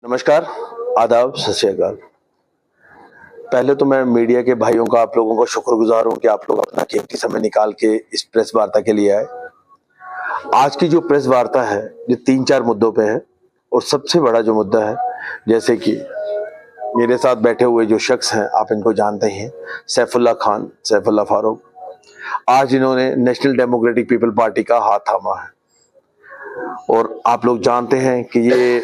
नमस्कार, आदाब, सत श्री अकाल। पहले तो मैं मीडिया के भाइयों का, आप लोगों का शुक्रगुजार हूं कि आप लोग अपना कीमती समय निकाल के इस प्रेस वार्ता के लिए आए। आज की जो प्रेस वार्ता है ये 3-4 मुद्दों पे है और सबसे बड़ा जो मुद्दा है, जैसे कि मेरे साथ बैठे हुए जो शख्स हैं, आप इनको जानते हैं, सैफुल्लाह खान, सैफुल्लाह फारूक। आज इन्होंने नेशनल डेमोक्रेटिक पीपल पार्टी का हाथ थामा है और आप लोग जानते हैं कि ये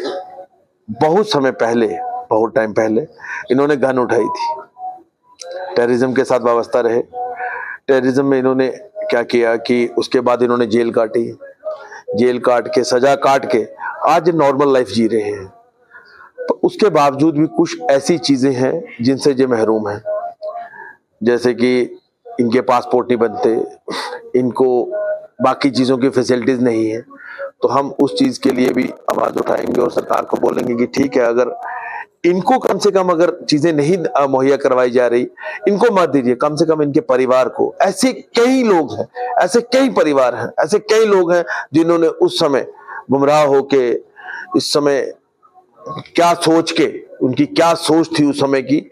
बहुत समय पहले, बहुत टाइम पहले इन्होंने गन उठाई थी, टेररिज्म के साथ वाबस्ता रहे। टेररिज्म में इन्होंने क्या किया कि उसके बाद इन्होंने जेल काटी, जेल काट के, सजा काट के आज नॉर्मल लाइफ जी रहे हैं। तो उसके बावजूद भी कुछ ऐसी चीजें हैं जिनसे ये महरूम हैं, जैसे कि इनके पासपोर्ट नहीं बनते, इनको बाकी चीजों की फैसिलिटीज नहीं है। तो हम उस चीज के लिए भी आवाज उठाएंगे और सरकार को बोलेंगे कि ठीक है, अगर इनको कम से कम अगर चीजें नहीं मुहैया करवाई जा रही, इनको मत दीजिए, कम से कम इनके परिवार को। ऐसे कई लोग हैं, ऐसे कई परिवार हैं, ऐसे कई लोग हैं जिन्होंने उस समय गुमराह होके, इस समय क्या सोच के, उनकी क्या सोच थी उस समय की,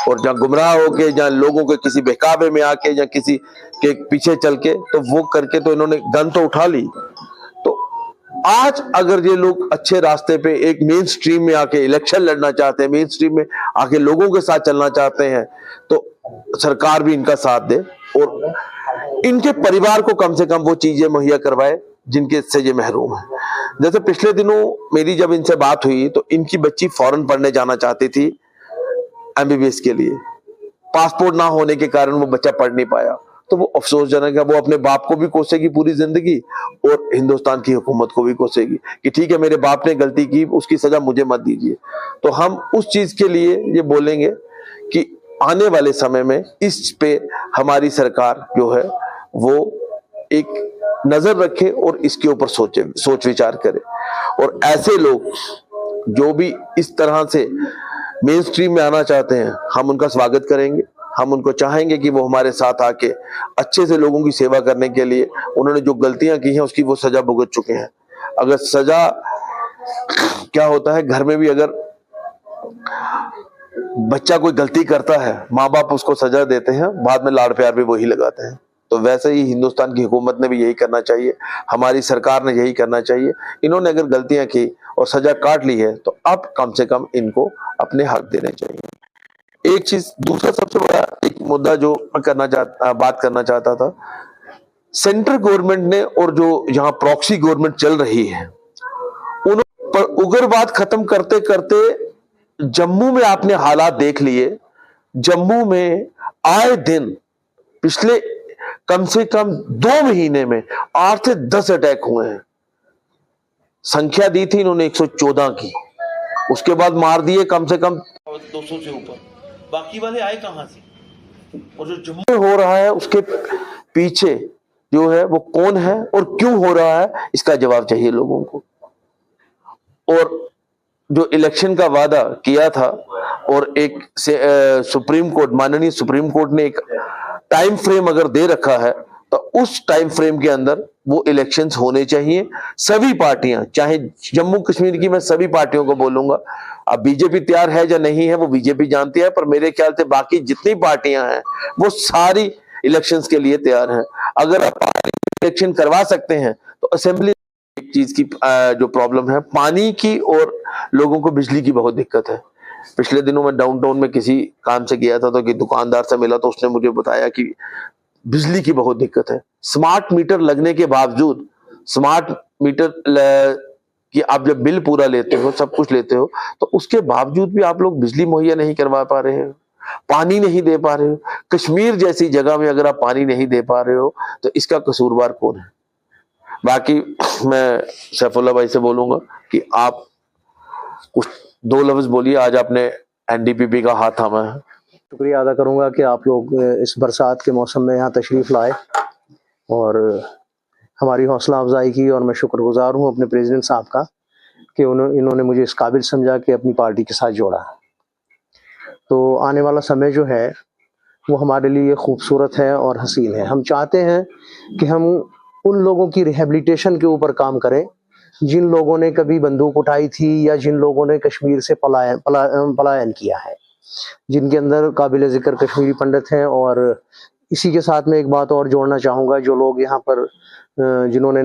और जहां गुमराह होके, जहां लोगों के किसी बहकावे में आके, या किसी के पीछे चल के, तो वो करके तो इन्होंने गन तो उठा ली। तो आज अगर ये लोग अच्छे रास्ते पे एक मेन स्ट्रीम में आके इलेक्शन लड़ना चाहते हैं, मेन स्ट्रीम में आके लोगों के साथ चलना चाहते हैं, तो सरकार भी इनका साथ दे और इनके परिवार को कम से कम वो चीजें मुहैया करवाए जिनके से ये महरूम है। जैसे पिछले दिनों मेरी जब इनसे बात हुई तो इनकी बच्ची फॉरेन पढ़ने जाना चाहती थी एमबीबीएस के लिए, पासपोर्ट ना होने के कारण वो बच्चा पढ़ नहीं पाया। तो वो अफसोसजनक है, वो अपने बाप को भी कोसेगी पूरी जिंदगी और हिंदुस्तान की हुकूमत को भी कोसेगी कि ठीक है, मेरे बाप ने गलती की, उसकी सजा मुझे मत दीजिए। तो हम उस चीज के लिए ये बोलेंगे कि आने वाले समय में इस पे हमारी सरकार जो है वो एक नजर रखे और इसके ऊपर सोच विचार करे। और ऐसे लोग जो भी इस तरह से मेन स्ट्रीम में आना चाहते हैं, हम उनका स्वागत करेंगे। हम उनको चाहेंगे कि वो हमारे साथ आके अच्छे से लोगों की सेवा करने के लिए, उन्होंने जो गलतियां की हैं उसकी वो सजा भुगत चुके हैं। अगर सजा, क्या होता है घर में भी, अगर बच्चा कोई गलती करता है, माँ बाप उसको सजा देते हैं, बाद में लाड़ प्यार भी वही लगाते हैं। तो वैसे ही हिंदुस्तान की हुकूमत ने भी यही करना चाहिए, हमारी सरकार ने यही करना चाहिए। इन्होंने अगर गलतियां की और सजा काट ली है तो अब कम से कम इनको अपने हक देने चाहिए। एक चीज, दूसरा सबसे बड़ा एक मुद्दा जो बात करना चाहता था, सेंट्रल गवर्नमेंट ने और जो यहाँ प्रॉक्सी गवर्नमेंट चल रही है, उन पर उग्रवाद खत्म करते करते जम्मू में आपने हालात देख लिए। जम्मू में आए दिन पिछले कम से कम 2 महीने में 8 से 10 अटैक हुए हैं। संख्या दी थी इन्होंने 114 की, उसके बाद मार दिए कम से कम 200 से ऊपर। बाकी वाले आए कहां से? और जो जम्मू में हो रहा है उसके पीछे जो है वो कौन है और क्यों हो रहा है, इसका जवाब चाहिए लोगों को। और जो इलेक्शन का वादा किया था और एक सुप्रीम कोर्ट, माननीय सुप्रीम कोर्ट ने एक टाइम फ्रेम अगर दे रखा है, तो उस टाइम फ्रेम के अंदर वो इलेक्शंस होने चाहिए। सभी पार्टियां, चाहे जम्मू कश्मीर की, मैं सभी पार्टियों को बोलूंगा, अब बीजेपी तैयार है या नहीं है वो बीजेपी जानती है, पर मेरे ख्याल से बाकी जितनी पार्टियां हैं वो सारी इलेक्शंस के लिए तैयार हैं। अगर आप इलेक्शन करवा सकते हैं तो असेंबली, एक चीज की जो प्रॉब्लम है पानी की और लोगों को बिजली की बहुत दिक्कत है। पिछले दिनों में डाउनटाउन में किसी काम से गया था तो कि दुकानदार से मिला तो उसने मुझे बताया कि बिजली की बहुत दिक्कत है। स्मार्ट मीटर लगने के बावजूद, स्मार्ट मीटर कि आप जब बिल पूरा लेते हो, सब कुछ लेते हो, तो उसके बावजूद भी आप लोग बिजली मुहैया नहीं करवा पा रहे हो, पानी नहीं दे पा रहे हो। कश्मीर जैसी जगह में अगर आप पानी नहीं दे पा रहे हो तो इसका कसूरवार कौन है? बाकी मैं सैफुल्लाह भाई से बोलूंगा कि आप कुछ 2 लफ्ज बोलिए, आज आपने एनडीपीपी का हाथ थामा है। शुक्रिया अदा करूंगा कि आप लोग इस बरसात के मौसम में यहाँ तशरीफ़ लाए और हमारी हौसला अफजाई की, और मैं शुक्रगुजार हूँ अपने प्रेसिडेंट साहब का कि इन्होंने मुझे इस काबिल समझा कि अपनी पार्टी के साथ जोड़ा। तो आने वाला समय जो है वो हमारे लिए खूबसूरत है और हसीन है। हम चाहते हैं कि हम उन लोगों की रिहेबिलिटेशन के ऊपर काम करें जिन लोगों ने कभी बंदूक उठाई थी या जिन लोगों ने कश्मीर से पलायन किया है, जिनके अंदर काबिल जिक्र कश्मीरी पंडित हैं। और इसी के साथ में एक बात और जोड़ना चाहूँगा, जो लोग यहाँ पर जिन्होंने